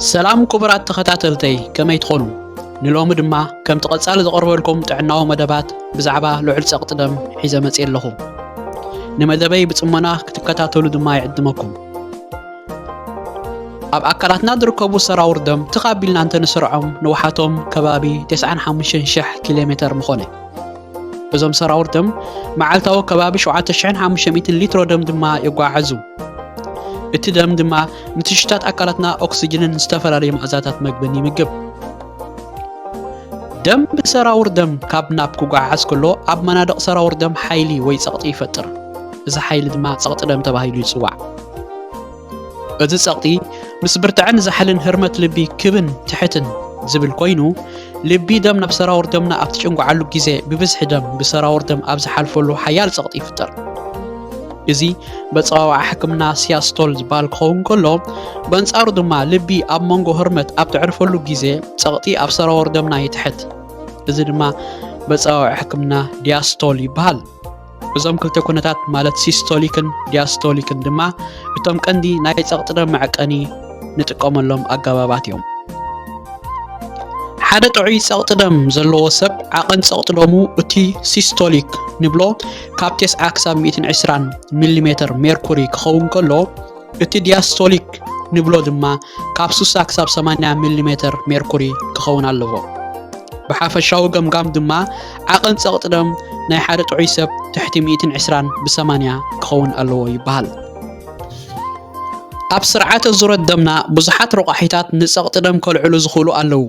سلام كبرات تخاتلتي كما يدخلوا نلوم دما كم تقصال زقرب لكم طعناو مدبات بزعبه لعل سقطدم حيزه مصيل لكم نمدبي بصمنا كتكاتلوا دما يعدمكم اب اكلاتنا دركبو سراور دم تقابلنا انت نسرعهم نوحاتهم كبابي 95 كيلومتر مخونه بزم سراور دم معلتاو كبابي 7500 لتر دم دما يغعزو እቲ ደም ድማ ንትሽታት አካላትና ኦክሲጅንን ዝተፈላልዩ መዓዛታት መግብን ይምግብ ደም ብሰራውር ደም ካብ ናብ ክጓዓዝ ከሎ ኣብ መናድቕ ሰራውር ደም ሓይሊ ወይ ጸቕጢ ይፈጥር እዚ ሓይሊ ድማ ጸቕጢ ደም ተባሂሉ ይጽዋዕ እዚ ጸቕጢ ምስ ብርትዕን ዝሓልን ህርመት ልቢ ክብን ትሕትን ዝብል ኮይኑ ልቢ ደም ናብ ሰራውር ደምና ኣብ ትጭንጓዓሉ ግዜ ብብዝሒ ደም ብሰራውር ደም ኣብ ዝሓልፈሉ ሓያል ጸቕጢ ይፈጥር እዚ በፀዋዕ ሕክምና ሲያስቶል ዝባል ክኸውን ከሎ በንጻሩ ድማ ልቢ ኣብ መንጎ ህርመት ኣብ ትዕርፈሉ ግዜ ጸቕጢ ኣብ ሰራወር ደምና ይትሕት እዚ ድማ በፀዋዕ ሕክምና ዲያስቶል ይባሃል እዞም ክልተ ኩነታት ማለት ሲስቶሊክን ዲያስቶሊክን ድማ እቶም ቀንዲ ናይ ጸቕጢ ደም መዕቀኒ ንጥቀመሎም ኣገባባት እዮም ሓደ ጥዑይ ጸቕጢ ደም ዘለዎ ሰብ ዓቐን ጸቕጢ ደሙ እቲ ሲስቶሊክ ንብሎ ካብ 9 ክሳብ 120 ሚሊ ሜርኩሪ ክኸውን ከሎ እቲ ዲያስቶሊክ ንብሎ ድማ ካብ 60 ክሳብ 80 ሚሊ ሜርኩሪ ክኸውን ኣለዎ ብሓፈሻዊ ገምጋም ድማ ዓቐን ጸቕጢ ደም ናይ ሓደ ጥዑይ ሰብ ትሕቲ 120 ብ80 ክኸውን ኣለዎ ይበሃል ኣብ ስርዓተ ዙረት ደምና ብዙሓት ረቋሒታት ንጸቕጢ ደም ከልዕሉ ዝኽእሉ ኣለዉ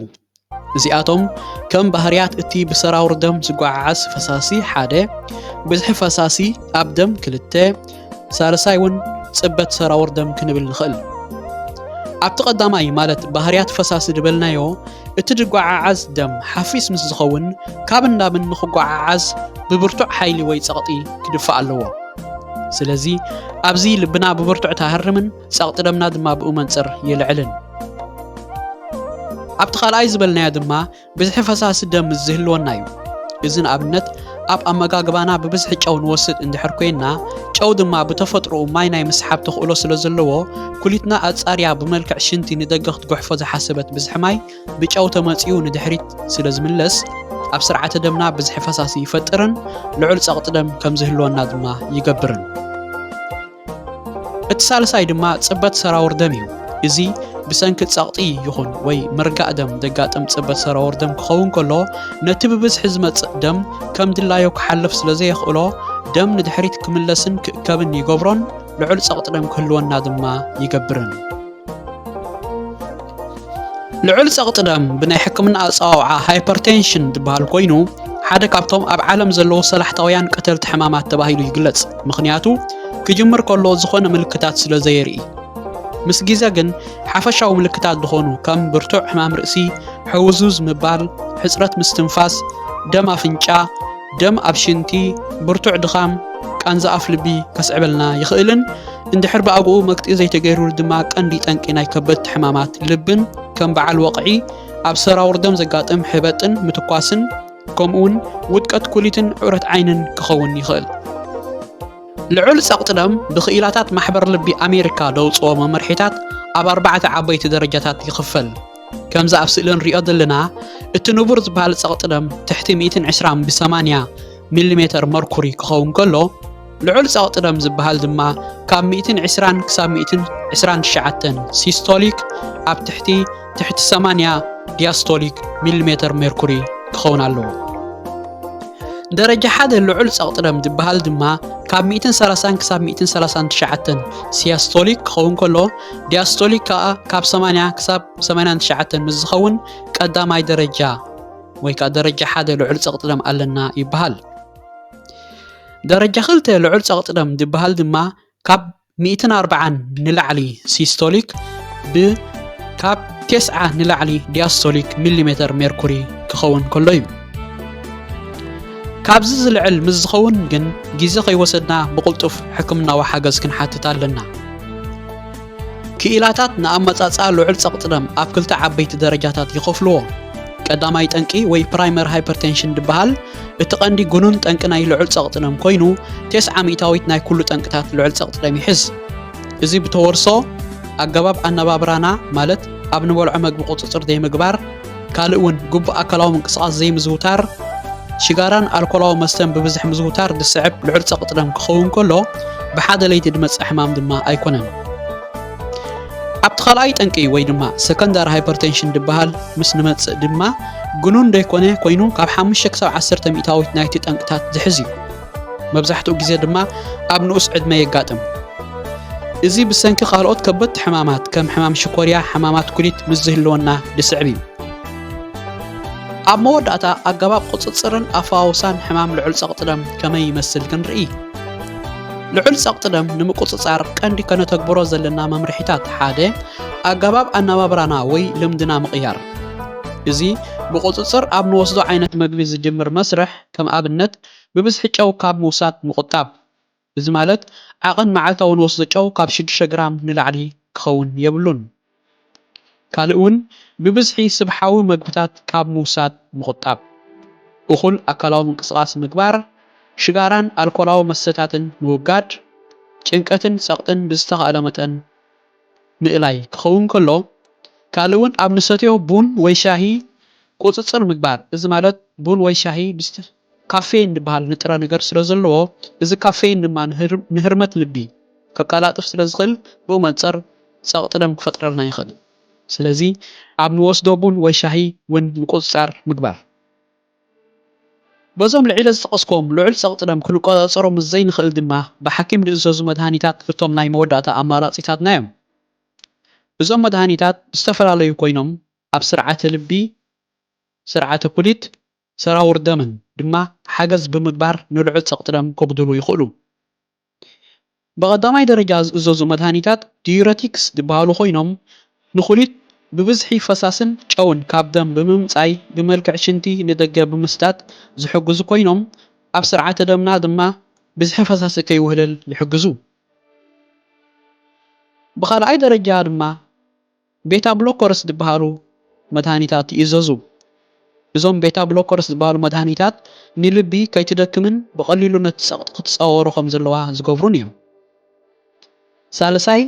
እዚኣቶም ከም ባህርያት እቲ ብሰራውር ደም ዝጓዓዝ ፈሳሲ ሓደ ብዝሒ ፈሳሲ ኣብ ደም ክልተ ሳልሳይ ውን ጽበት ሰራውር ደም ክንብል ንኽእል ኣብቲ ቀዳማይ ማለት ባህርያት ፈሳሲ ድበልናዮ እቲ ዝጓዓዝ ደም ሓፊስ ምስ ዝኸውን ካብ እንዳብን ንኽጓዓዝ ብብርቱዕ ሓይሊ ወይ ጸቕጢ ክድፋእ ኣለዎ ስለዚ ኣብዚ ልብና ብብርቱዕ ተሃርምን ጸቕጢ ደምና ድማ ብኡ መንጽር ይልዕልን ኣብቲ ኻልኣይ ዝበልናዮ ድማ ብዝሒ ፈሳሲ ደም ዝህልወና እዩ እዚ ንኣብነት ኣብ ኣመጋግባና ብብዝሒ ጨው ንወስድ እንድሕር ኮይና ጨው ድማ ብተፈጥሮኡ ማይ ናይ ምስሓብ ተኽእሎ ስለ ዘለዎ ኩሊትና ኣጻርያ ብመልክዕ ሽንቲ ንደገ ክትጉሕፎ ዝሓሰበት ብዝሒ ማይ ብጨው ተመጺኡ ንድሕሪት ስለ ዝምለስ ኣብ ስርዓተ ደምና ብዝሒ ፈሳሲ ይፈጥርን ልዑል ጸቕጢ ደም ከም ዝህልወና ድማ ይገብርን እቲ ሳልሳይ ድማ ጽበት ሰራውር ደም እዩ እዚ ብሰንኪ ጸቕጢ ይኹን ወይ ምርጋእ ደም ደጋጥም ጽበት ሰራውር ደም ክኸውን ከሎ ነቲ ብብዝሒ ዝመጽእ ደም ከም ድላዮ ክሓልፍ ስለ ዘይኽእሎ ደም ንድሕሪት ክምለስን ክእከብን ይገብሮን ልዑል ጸቕጢ ደም ክህልወና ድማ ይገብርን ልዑል ጸቕጢ ደም ብናይ ሕክምና ኣጸዋውዓ ሃይፐርቴንሽን ዝበሃል ኮይኑ ሓደ ካብቶም ኣብ ዓለም ዘለዉ ሰላሕታውያን ቀተልቲ ሕማማት ተባሂሉ ይግለጽ ምኽንያቱ ክጅምር ከሎ ዝኾነ ምልክታት ስለ ዘየርኢ ምስ ግዜ ግን ሓፈሻዊ ምልክታት ዝኾኑ ከም ብርቱዕ ሕማም ርእሲ ሕውዙዝ ምባል ሕጽረት ምስትንፋስ ደም ኣፍንጫ ደም ኣብ ሽንቲ ብርቱዕ ድኻም ቃንዛ ኣፍ ልቢ ከስዕበልና ይኽእልን እንድሕር ብኣግኡ መግጢ ዘይተገይሩሉ ድማ ቀንዲ ጠንቂ ናይ ከበድቲ ሕማማት ልብን ከም በዓል ወቕዒ ኣብ ሰራውር ደም ዘጋጥም ሕበጥን ምትኳስን ከምኡውን ውድቀት ኩሊትን ዕውረት ዓይንን ክኸውን ይኽእል ልዑል ጸቕጢ ደም ብኽኢላታት ማሕበር ልቢ ኣሜሪካ ደውፅዎ መምርሒታት ኣብ 4 ዓበይቲ ደረጃታት ይኽፈል ከምዚ ኣብ ስእሊ ንሪኦ ዘለና እቲ ንቡር ዝበሃል ጸቕጢ ደም ትሕቲ 120 ብ80 ሚሊ መርኩሪ ክኸውን ከሎ ልዑል ጸቕጢ ደም ዝበሃል ድማ ካብ 120 ክሳብ 129 ሲስቶሊክ ኣብ ትሕቲ 80 ዲያስቶሊክ ሚሊ ሜርኩሪ ክኸውን ኣለዎ ደረጃ ሓደ ልዑል ጸቕጢ ደም ዝበሃል ድማ ካብ 130 ክሳብ 139 ሲያስቶሊክ ክኸውን ከሎ ዲያስቶሊክ ከዓ ካብ 80 ክሳብ 89 ምስ ዝኸውን ቀዳማይ ደረጃ ወይ ከዓ ደረጃ ሓደ ልዑል ጸቕጢ ደም ኣለና ይበሃል ደረጃ 2 ልዑል ጸቕጢ ደም ዝበሃል ድማ ካብ 140 ንላዕሊ ሲስቶሊክ ካብ 9 ንላዕሊ ዲያስቶሊክ ሚሊ ሜርኩሪ ክኸውን ከሎ እዩ ካብዚ ዝልዕል ምስ ዝኸውን ግን ግዜ ከይወሰድና ብቕልጡፍ ሕክምናዊ ሓገዝ ክንሓትት ኣለና ክኢላታት ንኣመጻጽኣ ልዑል ጸቕጢ ደም ኣብ ክልተ ዓበይቲ ደረጃታት ይኸፍልዎ ቀዳማይ ጠንቂ ወይ ፕራይመሪ ሃይፐርቴንሽን ዝበሃል እቲ ቀንዲ ጉኑን ጠንቂ ናይ ልዑል ጸቕጢ ደም ኮይኑ 900 ናይ ኩሉ ጠንቅታት ልዑል ጸቕጢ ደም ይሕዝ እዚ ብተወርሶ ኣገባብ ኣነባብራና ማለት ኣብ ንበልዖ ምግቢ ቁፅፅር ዘይምግባር ካልእ እውን ግቡእ ኣካላዊ ምንቅስቓስ ዘይምዝውታር ሽጋራን ኣልኮላዊ መስተን ብብዝሒ ምዝውታር ዝስዕብ ልዑል ፀቕጢ ደም ክኸውን ከሎ ብሓደ ለይቲ ድመፅእ ሕማም ድማ ኣይኮነን ኣብቲ ካልኣይ ጠንቂ ወይ ድማ ሰከንዳሪ ሃይፐርቴንሽን ዝበሃል ምስ ንመፅእ ድማ ግኑን ዘይኮነ ኮይኑ ካብ 5 ክሳብ 10 ሚእታዊት ናይቲ ጠንቅታት ዝሕዝ እዩ መብዛሕትኡ ግዜ ድማ ኣብ ንኡስ ዕድመ የጋጥም እዚ ብሰንኪ ካልኦት ከበድቲ ሕማማት ከም ሕማም ሽኮርያ ሕማማት ኩሊት ምስ ዝህልወና ዝስዕብ እዩ ኣብ መወዳእታ ኣገባብ ቁፅፅርን ኣፈዋውሳን ሕማም ልዑል ፀቕጢ ደም ከመይ ይመስል ክንርኢ ልዑል ፀቕጢ ደም ንምቁፅፃር ቀንዲ ከነተግብሮ ዘለና መምርሒታት ሓደ ኣገባብ ኣነባብራና ወይ ልምድና ምቕያር እዚ ብቁፅፅር ኣብ ንወስዶ ዓይነት ምግቢ ዝጅምር መስርሕ ከም ኣብነት ብብዝሒ ጨው ካብ ምውሳድ ምቁጣብ እዚ ማለት ዓቐን መዓልታዊ ንወስዶ ጨው ካብ 6 ግራም ንላዕሊ ክኸውን የብሉን ካልእ እውን ብብዝሒ ስብሓዊ ምግብታት ካብ ምውሳድ ምቁጣብ እኹል ኣካላዊ ምንቅስቓስ ምግባር ሽጋራን ኣልኮላዊ መስተታትን ምውጋድ ጭንቀትን ፀቕጥን ብዝተኻእለ መጠን ምእላይ ክኸውን ከሎ ካልእ እውን ኣብ ንሰትዮ ቡን ወይ ሻሂ ቁፅፅር ምግባር እዚ ማለት ቡን ወይ ሻሂ ካፌን ዝበሃል ንጥረ ነገር ስለ ዘለዎ እዚ ካፌን ድማ ንህርመት ልቢ ከቀላጥፍ ስለ ዝኽእል ብኡ መንፅር ፀቕጢ ደም ክፈጥረልና ይኽእል ስለዚ ኣብ ንወስዶ ቡን ወይ ሻሂ እውን ምቁፅፃር ምግባር በዞም ልዒለ ዝጠቐስኩም ልዑል ፀቕጢ ደም ክንቆፃፀሮም ምስ ዘይንኽእል ድማ ብሓኪም ዝእዘዙ መድሃኒታት እቶም ናይ መወዳእታ ኣማራፂታትና እዮም እዞም መድሃኒታት ዝተፈላለዩ ኮይኖም ኣብ ስርዓተ ልቢ ስርዓተ ኩሊት ሰራውር ደምን ድማ ሓገዝ ብምግባር ንልዑል ፀቕጢ ደም ከጉድሉ ይኽእሉ ብቐዳማይ ደረጃ ዝእዘዙ መድሃኒታት ዲዩሬቲክስ ዝበሃሉ ኮይኖም ንኩሊት ብብዝሒ ፈሳስን ጨውን ካብ ደም ብምምፃይ ብመልክዕ ሽንቲ ንደገ ብምስዳድ ዝሕግዙ ኮይኖም ኣብ ስርዓተ ደምና ድማ ብዝሒ ፈሳሲ ከይውህለል ይሕግዙ ብኻልኣይ ደረጃ ድማ ቤታ ብሎከርስ ዝበሃሉ መድሃኒታት ይእዘዙ እዞም ቤታ ብሎከርስ ዝበሃሉ መድሃኒታት ንልቢ ከይትደክምን ብቐሊሉ ነቲ ፀቕጢ ክትፀዋወሮ ከም ዘለዋ ዝገብሩን እዮም ሳልሳይ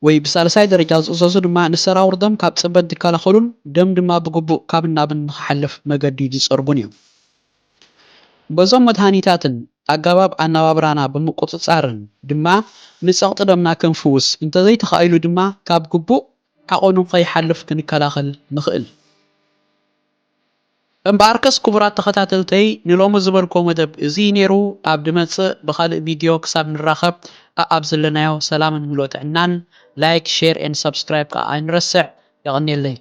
ወይ ብሳልሳይ ደረጃ ዝእዘዙ ድማ ንሰራውር ደም ካብ ፅበት ዝከላኸሉን ደም ድማ ብግቡእ ካብ ናብን ንክሓልፍ መገዲ ዝፀርጉን እዮም በዞም መድሃኒታትን ኣገባብ ኣነባብራና ብምቁፅፃርን ድማ ንፀቕጢ ደምና ክንፍውስ እንተዘይተኻኢሉ ድማ ካብ ግቡእ ዓቐኑ ከይሓልፍ ክንከላኸል ንኽእል እምበኣርከስ ክቡራት ተኸታተልተይ ንሎሚ ዝበልኮ መደብ እዚ ነይሩ ኣብ ድመፅእ ብኻልእ ቪድዮ ክሳብ ንራኸብ ኣብ ዘለናዮ ሰላምን ምልኦ ጥዕናን ላይክ ሼር ኤንድ ሰብስክራይብ ከዓ ኣይንረስዕ ይቐኒየለይ